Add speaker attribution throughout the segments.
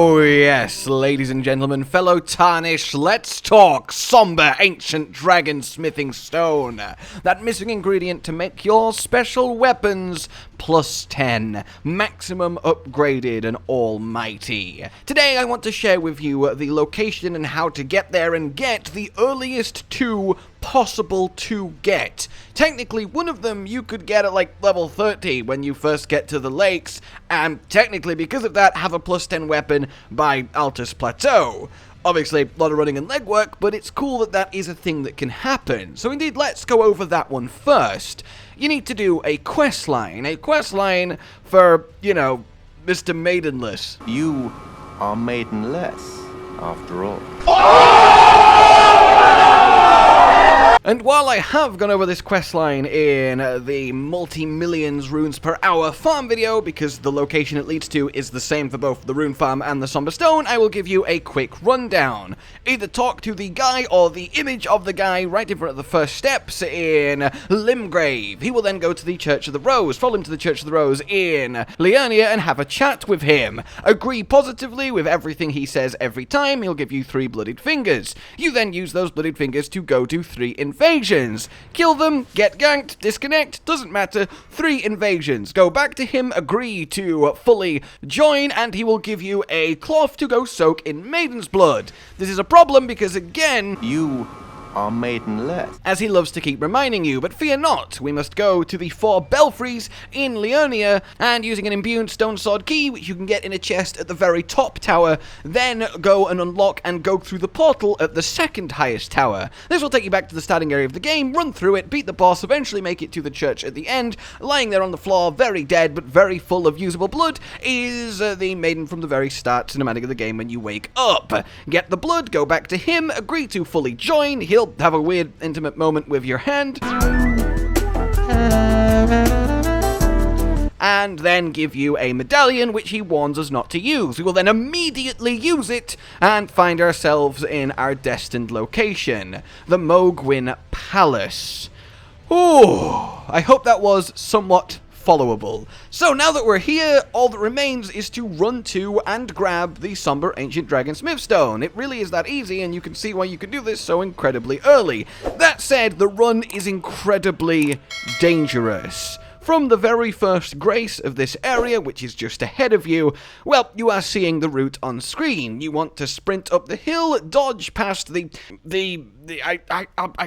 Speaker 1: Oh yes, ladies and gentlemen, fellow Tarnish, let's talk Somber Ancient Dragon Smithing Stone. That missing ingredient to make your special weapons plus 10, maximum upgraded and almighty. Today I want to share with you the location and how to get there and get the earliest two possible to get. Technically, one of them you could get at like level 30 when you first get to the lakes, and technically because of that have a plus 10 weapon by Altus Plateau. Obviously, a lot of running and legwork, but it's cool that that is a thing that can happen. So indeed, let's go over that one first. You need to do a questline for, you know, Mr. Maidenless.
Speaker 2: You are maidenless, after all.
Speaker 1: And while I have gone over this questline in the multi-millions runes per hour farm video, because the location it leads to is the same for both the rune farm and the Somber Stone, I will give you a quick rundown. Either talk to the guy or the image of the guy right in front of the first steps in Limgrave. He will then go to the Church of the Rose, follow him to the Church of the Rose in Liurnia and have a chat with him. Agree positively with everything he says every time, he'll give you 3 bloodied fingers. You then use those bloodied fingers to go do 3 invasions. Kill them, get ganked, disconnect, doesn't matter. 3 invasions. Go back to him, agree to fully join, and he will give you a cloth to go soak in Maiden's blood. This is a problem because, again,
Speaker 2: You are maidenless.
Speaker 1: as he loves to keep reminding you, but fear not, we must go to the 4 belfries in Liurnia, and using an imbued stone sword key, which you can get in a chest at the very top tower, then go and unlock and go through the portal at the 2nd highest tower. This will take you back to the starting area of the game, run through it, beat the boss, eventually make it to the church at the end. Lying there on the floor, very dead, but very full of usable blood, is the maiden from the very start cinematic of the game when you wake up. Get the blood, go back to him, agree to fully join, he'll have a weird intimate moment with your hand, and then give you a medallion which he warns us not to use. We will then immediately use it and find ourselves in our destined location, the Mogwin Palace. Ooh, I hope that was somewhat followable. So now that we're here, all that remains is to run to and grab the Somber Ancient Dragon Smith Stone. It really is that easy, and you can see why you can do this so incredibly early. That said, the run is incredibly dangerous. From the very first grace of this area, which is just ahead of you, well, you are seeing the route on screen. You want to sprint up the hill, dodge past I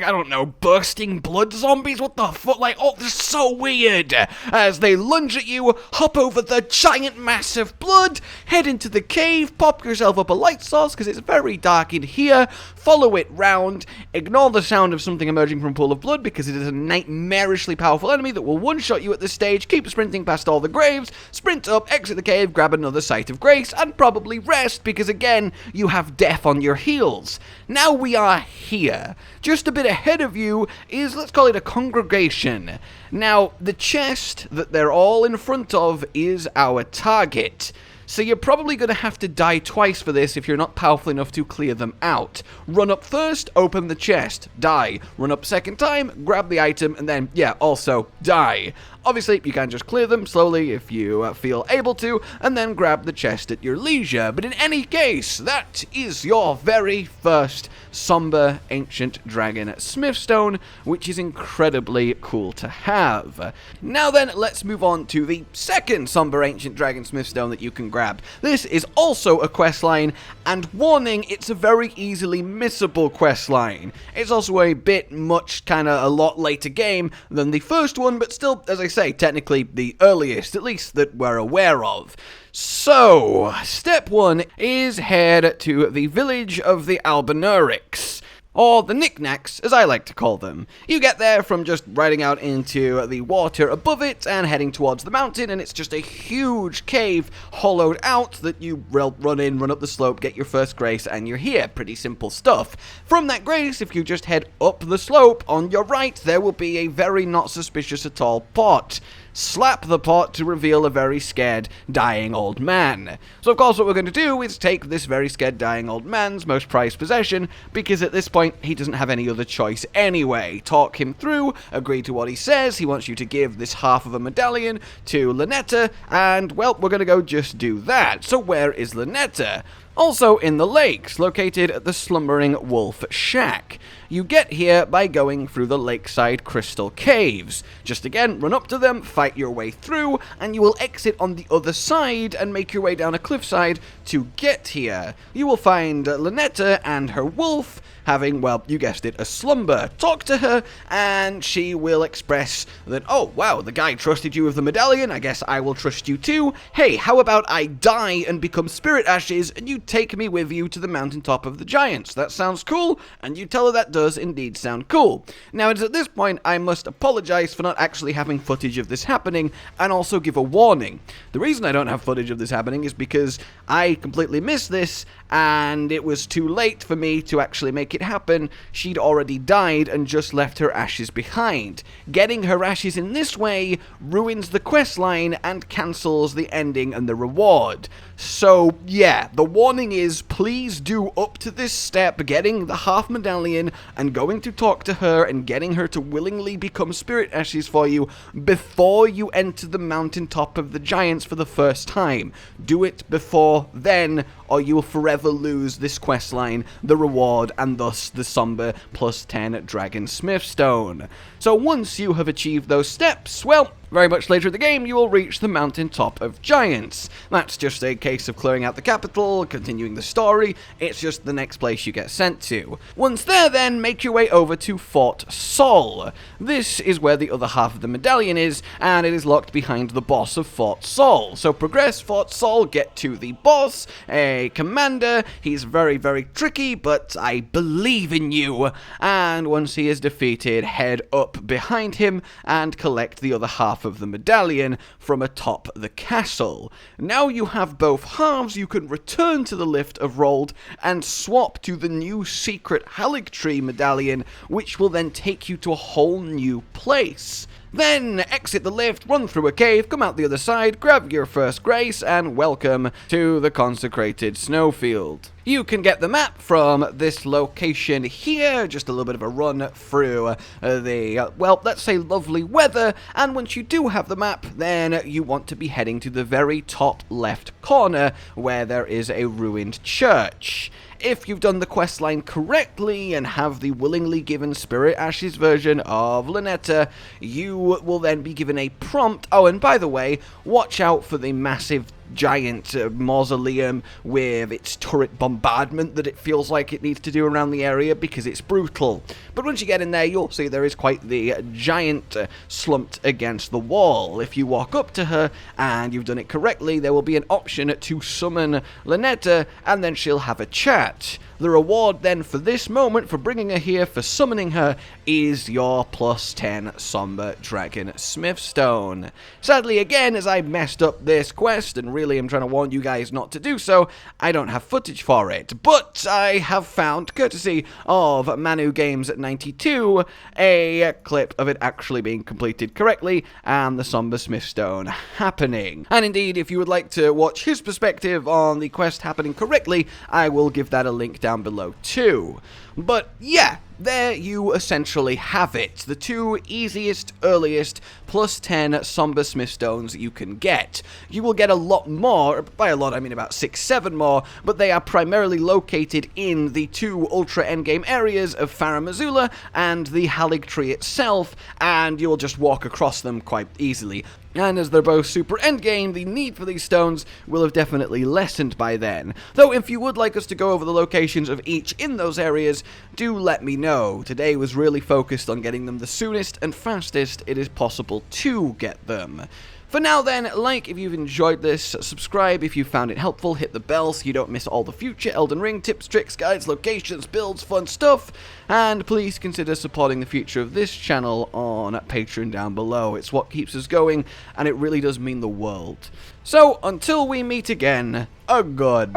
Speaker 1: don't know, bursting blood zombies? What the fuck? Like, oh, they're so weird. As they lunge at you, hop over the giant mass of blood, head into the cave, pop yourself up a light source, because it's very dark in here, follow it round, ignore the sound of something emerging from a pool of blood, because it is a nightmarishly powerful enemy that will one-shot you at this stage, keep sprinting past all the graves, sprint up, exit the cave, grab another Site of Grace, and probably rest, because again, you have death on your heels. Now we are here. Just a bit ahead of you is, let's call it a congregation. Now, the chest that they're all in front of is our target. So you're probably going to have to die twice for this if you're not powerful enough to clear them out. Run up first, open the chest, die. Run up second time, grab the item, and then, yeah, also die. Obviously, you can just clear them slowly if you feel able to, and then grab the chest at your leisure. But in any case, that is your very first Somber Ancient Dragon Smithstone, which is incredibly cool to have. Now then, let's move on to the second Somber Ancient Dragon Smithstone that you can grab. This is also a questline, and warning, it's a very easily missable questline. It's also a bit much, a lot later game than the first one, but still, as I say, technically the earliest, at least that we're aware of. So, step 1 is head to the village of the Albinurics, or the Knickknacks, as I like to call them. You get there from just riding out into the water above it and heading towards the mountain, and it's just a huge cave hollowed out that you run in, run up the slope, get your first grace, and you're here. Pretty simple stuff. From that grace, if you just head up the slope, on your right, there will be a very not suspicious at all pot. slap the pot to reveal a very scared, dying old man. So of course what we're going to do is take this very scared, dying old man's most prized possession, because at this point he doesn't have any other choice anyway. Talk him through, agree to what he says, he wants you to give this half of a medallion to Latenna, and well, we're going to go just do that. So where is Latenna? Also in the lakes, located at the Slumbering Wolf Shack. You get here by going through the lakeside crystal caves. Just again, run up to them, fight your way through, and you will exit on the other side and make your way down a cliffside to get here. You will find Latenna and her wolf having, well, you guessed it, a slumber. Talk to her, and she will express that, oh, wow, the guy trusted you with the medallion, I guess I will trust you too. Hey, how about I die and become spirit ashes, and you take me with you to the mountaintop of the giants? That sounds cool, and you tell her that does indeed sound cool. Now, it's at this point I must apologize for not actually having footage of this happening, and also give a warning. The reason I don't have footage of this happening is because I completely missed this, and it was too late for me to actually make it happen. She'd already died and just left her ashes behind. Getting her ashes in this way ruins the questline and cancels the ending and the reward. So yeah, the warning is, please do up to this step, getting the half medallion and going to talk to her and getting her to willingly become spirit ashes for you before you enter the mountaintop of the giants for the first time. Do it before then, or you will forever lose this questline, the reward, and thus the Somber +10 Dragon Smith Stone. So once you have achieved those steps, well, very much later in the game, you will reach the mountaintop of giants. That's just a case of clearing out the capital, continuing the story. It's just the next place you get sent to. Once there, then, make your way over to Fort Sol. This is where the other half of the medallion is, and it is locked behind the boss of Fort Sol. So progress Fort Sol, get to the boss, a commander. He's very, very tricky, but I believe in you. And once he is defeated, head up behind him and collect the other half of the medallion from atop the castle. Now you have both halves, you can return to the Lift of Rold and swap to the new secret Haligtree medallion, which will then take you to a whole new place. Then exit the lift, run through a cave, come out the other side, grab your first grace, and welcome to the consecrated snowfield. You can get the map from this location here, just a little bit of a run through the, well, let's say lovely weather, and once you do have the map, then you want to be heading to the very top left corner, where there is a ruined church. If you've done the questline correctly and have the willingly given Spirit Ashes version of Latenna, you will then be given a prompt. Oh, and by the way, watch out for the massive giant mausoleum with its turret bombardment that it feels like it needs to do around the area, because it's brutal. But once you get in there, you'll see there is quite the giant slumped against the wall. If you walk up to her and you've done it correctly, there will be an option to summon Latenna, and then she'll have a chat. The reward then for this moment, for bringing her here, for summoning her, is your +10 Somber Dragon Smith Stone. Sadly, again, as I messed up this quest, and really am trying to warn you guys not to do so, I don't have footage for it. But I have found, courtesy of Manu Games at 92, a clip of it actually being completed correctly, and the Somber Smith Stone happening. And indeed, if you would like to watch his perspective on the quest happening correctly, I will give that a link down below too. But yeah, there you essentially have it. The two easiest, earliest, +10 Somber Smith Stones you can get. You will get a lot more, by a lot I mean about 6-7 more, but they are primarily located in the two ultra endgame areas of Farum Azula and the Haligtree itself, and you'll just walk across them quite easily. And as they're both super endgame, the need for these stones will have definitely lessened by then. Though if you would like us to go over the locations of each in those areas, do let me know. Today was really focused on getting them the soonest and fastest it is possible to get them. For now then, like if you've enjoyed this, subscribe if you found it helpful, hit the bell so you don't miss all the future Elden Ring tips, tricks, guides, locations, builds, fun stuff, and please consider supporting the future of this channel on Patreon down below. It's what keeps us going, and it really does mean the world. So, until we meet again, a goodbye.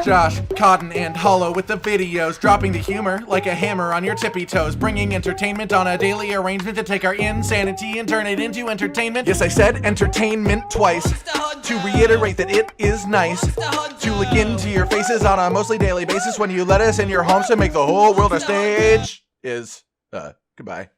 Speaker 3: Josh, Cotton, and Hollow with the videos, dropping the humor like a hammer on your tippy toes, bringing entertainment on a daily arrangement to take our insanity and turn it into entertainment. Yes, I said entertainment twice, to reiterate that it is nice to look into your faces on a mostly daily basis when you let us in your homes to make the whole world a stage. Goodbye.